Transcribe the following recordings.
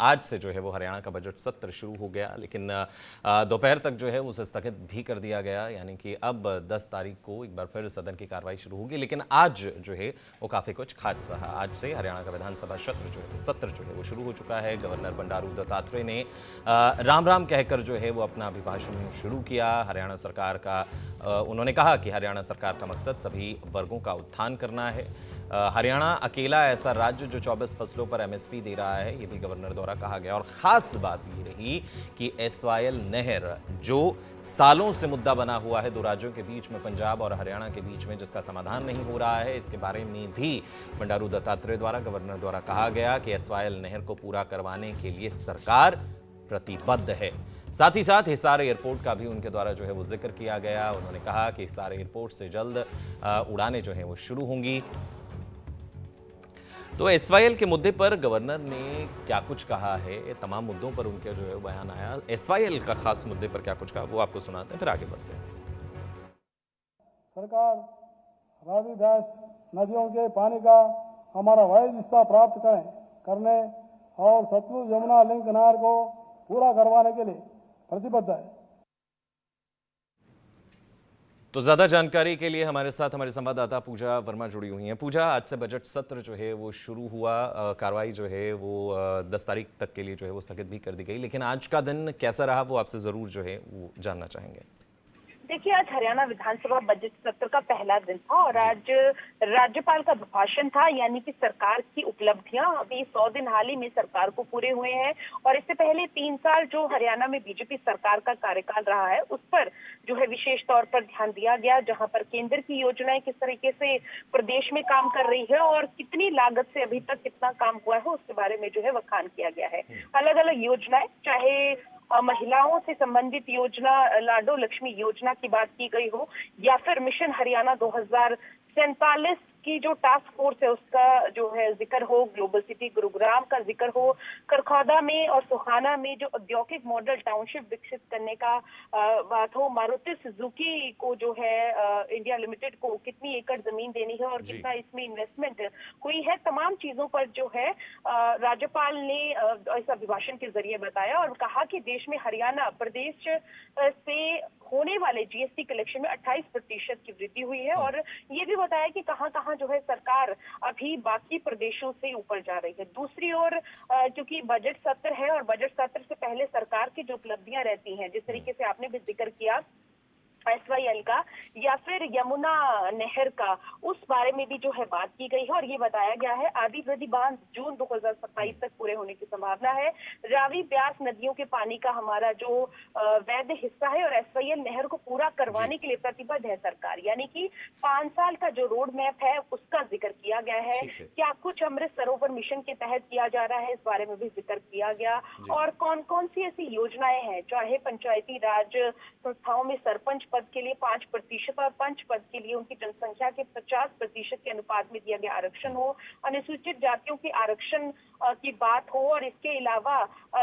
आज से जो है वो हरियाणा का बजट सत्र शुरू हो गया, लेकिन दोपहर तक जो है उसे स्थगित भी कर दिया गया। यानी कि अब 10 तारीख को एक बार फिर सदन की कार्रवाई शुरू होगी। लेकिन आज जो है वो काफ़ी कुछ खास रहा। आज से हरियाणा का विधानसभा सत्र जो है वो शुरू हो चुका है। गवर्नर बंडारू दत्तात्रेय ने राम राम कहकर जो है वो अपना अभिभाषण शुरू किया। हरियाणा सरकार का उन्होंने कहा कि हरियाणा सरकार का मकसद सभी वर्गों का उत्थान करना है। हरियाणा अकेला ऐसा राज्य जो 24 फसलों पर एमएसपी दे रहा है, ये भी गवर्नर द्वारा कहा गया। और खास बात ये रही कि एसवाईएल नहर जो सालों से मुद्दा बना हुआ है दो राज्यों के बीच में, पंजाब और हरियाणा के बीच में, जिसका समाधान नहीं हो रहा है, इसके बारे में भी बंडारू दत्तात्रेय द्वारा गवर्नर द्वारा कहा गया कि एसवाईएल नहर को पूरा करवाने के लिए सरकार प्रतिबद्ध है। साथ ही साथ हिसार एयरपोर्ट का भी उनके द्वारा जो है वो जिक्र किया गया। उन्होंने कहा कि हिसार एयरपोर्ट से जल्द उड़ानें जो हैं वो शुरू होंगी। तो एसवाईएल के मुद्दे पर गवर्नर ने क्या कुछ कहा है, तमाम मुद्दों पर उनके जो है बयान आया। एसवाईएल का खास मुद्दे पर क्या कुछ कहा वो आपको सुनाते हैं, फिर आगे बढ़ते हैं। सरकार रावी व्यास नदियों के पानी का हमारा वायु हिस्सा प्राप्त करने और सतलुज यमुना लिंक नहर को पूरा करवाने के लिए प्रतिबद्ध है। तो ज्यादा जानकारी के लिए हमारे साथ हमारे संवाददाता पूजा वर्मा जुड़ी हुई हैं। पूजा, आज से बजट सत्र जो है वो शुरू हुआ। कार्रवाई जो है वो 10 तारीख तक के लिए जो है वो स्थगित भी कर दी गई, लेकिन आज का दिन कैसा रहा वो आपसे जरूर जो है वो जानना चाहेंगे। देखिए, आज हरियाणा विधानसभा बजट सत्र का पहला दिन था और आज राज्यपाल का भाषण था, यानी कि सरकार की उपलब्धियां। अभी 100 दिन हाल ही में सरकार को पूरे हुए हैं और इससे पहले 3 साल जो हरियाणा में बीजेपी सरकार का कार्यकाल रहा है उस पर जो है विशेष तौर पर ध्यान दिया गया, जहां पर केंद्र की योजनाएं किस तरीके से प्रदेश में काम कर रही है और कितनी लागत से अभी तक कितना काम हुआ है उसके बारे में जो है बखान किया गया है। अलग अलग योजनाएं, चाहे महिलाओं से संबंधित योजना लाडो लक्ष्मी योजना की बात की गई हो या फिर मिशन हरियाणा 2047 की जो टास्क फोर्स है उसका जो है जिक्र हो, ग्लोबल सिटी गुरुग्राम का जिक्र हो, करखौदा में और सोहाना में जो औद्योगिक मॉडल टाउनशिप विकसित करने का बात हो, मारुति सुजुकी को जो है इंडिया लिमिटेड को कितनी एकड़ जमीन देनी है और कितना इसमें इन्वेस्टमेंट हुई है, तमाम चीजों पर जो है राज्यपाल ने इस अभिभाषण के जरिए बताया और कहा कि देश में हरियाणा प्रदेश से होने वाले जीएसटी कलेक्शन में 28% की वृद्धि हुई है और ये भी बताया कि कहां-कहां जो है सरकार अभी बाकी प्रदेशों से ऊपर जा रही है। दूसरी ओर क्योंकि बजट सत्र है और बजट सत्र से पहले सरकार की जो उपलब्धियां रहती हैं, जिस तरीके से आपने भी जिक्र किया एसवाईएल का या फिर यमुना नहर का, उस बारे में भी जो है बात की गई है और ये बताया गया है आदि वृद्धि बांध जून 2027 तक पूरे होने की संभावना है। रावी ब्यास नदियों के पानी का हमारा जो वैध हिस्सा है और एसवाईएल नहर को पूरा करवाने के लिए प्रतिबद्ध है सरकार, यानी कि 5 साल का जो रोड मैप है उसका जिक्र किया गया है। क्या कुछ अमृत सरोवर मिशन के तहत किया जा रहा है, इस बारे में भी जिक्र किया गया और कौन कौन सी ऐसी योजनाएं हैं, चाहे पंचायती राज संस्थाओं में सरपंच पद के लिए 5% और पंच पद के लिए उनकी जनसंख्या के 50% के अनुपात में दिया गया आरक्षण हो, अनुसूचित जातियों के आरक्षण की बात हो और इसके अलावा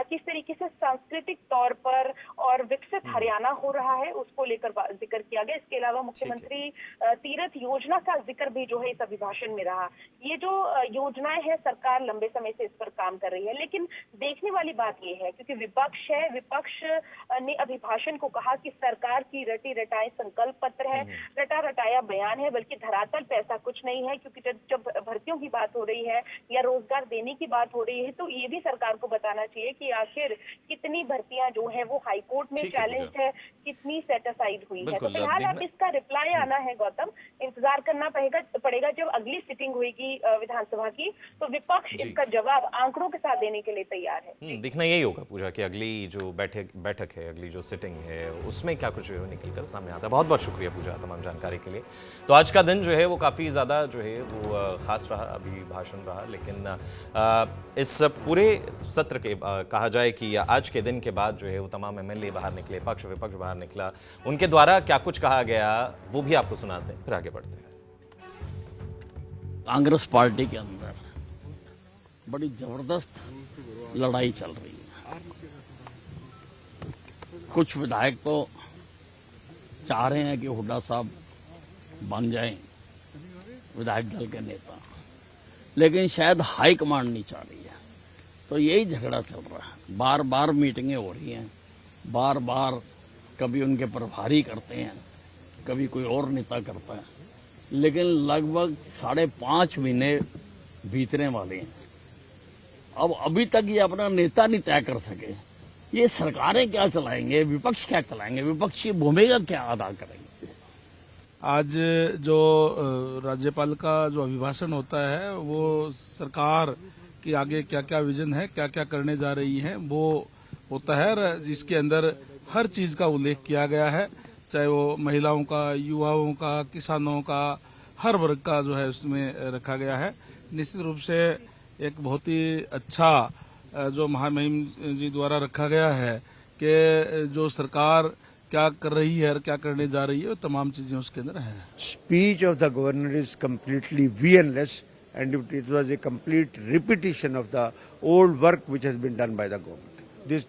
किस तरीके से सांस्कृतिक तौर पर और विकसित हरियाणा हो रहा है उसको लेकर जिक्र किया गया। इसके अलावा मुख्यमंत्री तीर्थ योजना का जिक्र भी जो है इस अभिभाषण में रहा। ये जो योजनाएं हैं सरकार लंबे समय से इस पर काम कर रही है, लेकिन देखने वाली बात ये है क्योंकि विपक्ष है, विपक्ष ने अभिभाषण को कहा कि सरकार की रटी रटाए संकल्प पत्र है, रटा रटाया बयान है, बल्कि धरातल पे ऐसा कुछ नहीं है। क्योंकि जब भर्तियों की बात हो रही है या रोजगार देने की बात हो रही है तो ये भी सरकार को बताना चाहिए कि आखिर कितनी भर्तियां जो है वो हाईकोर्ट में चैलेंज है, कितनी सेट असाइड हुई है। तो फिलहाल अब इसका रिप्लाई आना है गौतम, इंतजार करना पड़ेगा जब अगली सिटिंग होगी विधानसभा की तो विपक्ष इसका जवाब आंकड़ों के साथ देने के लिए तैयार है। दिखना यही होगा पूजा कि अगली जो बैठक है, अगली जो सिटिंग है उसमें क्या कुछ निकल कर सामने आता है। बहुत बहुत शुक्रिया पूजा तमाम जानकारी के लिए। तो आज का दिन जो है वो काफ़ी ज़्यादा जो है वो खास रहा, अभिभाषण रहा, लेकिन इस पूरे सत्र के कहा जाए कि आज के दिन के बाद जो है वो तमाम एमएलए बाहर निकले, पक्ष विपक्ष बाहर निकला, उनके द्वारा क्या कुछ कहा गया वो भी आपको सुनाते हैं, फिर आगे बढ़ते हैं। कांग्रेस पार्टी के अंदर बड़ी जबरदस्त लड़ाई चल रही है। कुछ विधायक तो चाह रहे हैं कि हुड्डा साहब बन जाएं विधायक दल के नेता, लेकिन शायद हाईकमांड नहीं चाह रही है। तो यही झगड़ा चल रहा है। बार बार मीटिंगें हो रही हैं, बार बार कभी उनके प्रभारी करते हैं, कभी कोई और नेता करता है, लेकिन लगभग 5.5 महीने बीतने वाले हैं। अब अभी तक ये अपना नेता नहीं तय कर सके। ये सरकारें क्या चलाएंगे, विपक्ष क्या चलाएंगे, विपक्ष की भूमिका क्या अदा करेंगे। आज जो राज्यपाल का जो अभिभाषण होता है वो सरकार की आगे क्या क्या विजन है, क्या क्या करने जा रही है, वो होता है, जिसके अंदर हर चीज का उल्लेख किया गया है, चाहे वो महिलाओं का, युवाओं का, किसानों का, हर वर्ग का जो है उसमें रखा गया है। निश्चित रूप से एक बहुत ही अच्छा जो महामहिम जी द्वारा रखा गया है कि जो सरकार क्या कर रही है और क्या करने जा रही है, वो तमाम चीजें उसके अंदर है। Speech of the governor is completely viewless and it was a complete repetition of the old work which has been done by the government. This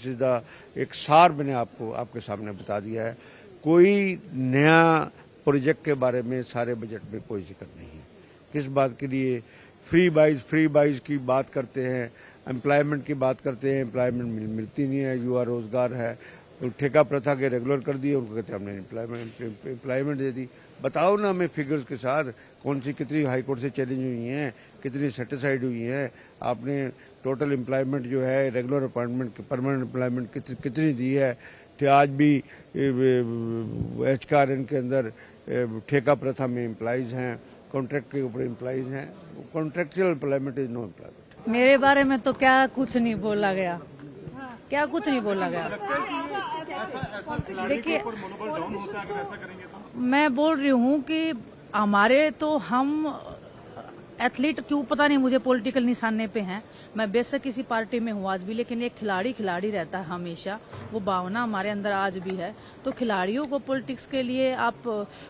is the एक सार मैंने आपके सामने बता दिया है। कोई नया प्रोजेक्ट के बारे में सारे बजट में कोई जिक्र नहीं है। किस बात के लिए फ्री बाइज की बात करते हैं, एम्प्लॉयमेंट की बात करते हैं, एम्प्लॉयमेंट मिलती नहीं है, युवा रोजगार है, तो ठेका प्रथा के रेगुलर कर दिए, उनको कहते हैं हमने एम्प्लॉयमेंट दे दी। बताओ ना हमें फिगर्स के साथ कौन सी कितनी हाईकोर्ट से चैलेंज हुई हैं, कितनी सेटिस्फाइड हुई हैं, आपने टोटल एम्प्लॉयमेंट जो है रेगुलर अपॉइंटमेंट परमानेंट एम्प्लॉयमेंट कितनी दी है। आज भी HKRN के अंदर ठेका प्रथा में एम्प्लॉइज हैं, कॉन्ट्रैक्ट के ऊपर एम्प्लॉइज हैं। Contractual employment is know employment. मेरे बारे में तो क्या कुछ नहीं बोला गया, क्या कुछ नहीं बोला गया। देखिए, मैं बोल रही हूँ कि हमारे तो हम एथलीट क्यों पता नहीं, मुझे पॉलिटिकल निशाने पे हैं। मैं बेशक किसी पार्टी में हूँ आज भी, लेकिन एक खिलाड़ी रहता है हमेशा, वो भावना हमारे अंदर आज भी है। तो खिलाड़ियों को पॉलिटिक्स के लिए आप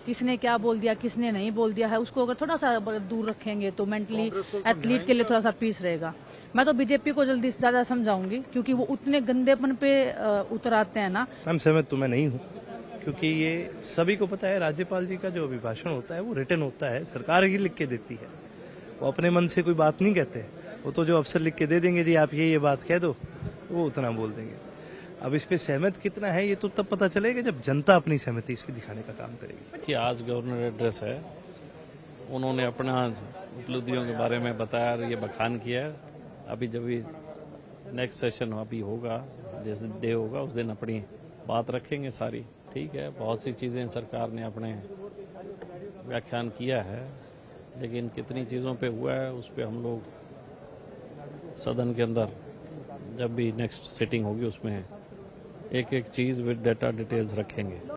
किसने क्या बोल दिया, किसने नहीं बोल दिया है, उसको अगर थोड़ा सा दूर रखेंगे तो मेंटली एथलीट के लिए थोड़ा सा पीस रहेगा। मैं तो बीजेपी को जल्दी से ज्यादा समझाऊंगी, क्योंकि वो उतने गंदेपन पे उतर आते हैं ना। मैम सहमत तो मैं नहीं हूँ, क्योंकि ये सभी को पता है राज्यपाल जी का जो अभिभाषण होता है वो रिटन होता है, सरकार ही लिख के देती है। वो अपने मन से कोई बात नहीं कहते, वो तो जो अफसर लिख के दे देंगे जी आप ये बात कह दो, वो उतना बोल देंगे। अब इस पे सहमत कितना है ये तो तब पता चलेगा जब जनता अपनी सहमति इस पे दिखाने का काम करेगी। कि आज गवर्नर एड्रेस है, उन्होंने अपना उपलब्धियों के बारे में बताया, ये बखान किया है। अभी जब भी नेक्स्ट सेशन अभी होगा, जिस डे होगा उस दिन अपनी बात रखेंगे सारी। ठीक है, बहुत सी चीजें सरकार ने अपने व्याख्यान किया है, लेकिन कितनी चीजों पे हुआ है उस पे हम लोग सदन के अंदर जब भी नेक्स्ट सिटिंग होगी उसमें एक एक चीज विद डाटा डिटेल्स रखेंगे।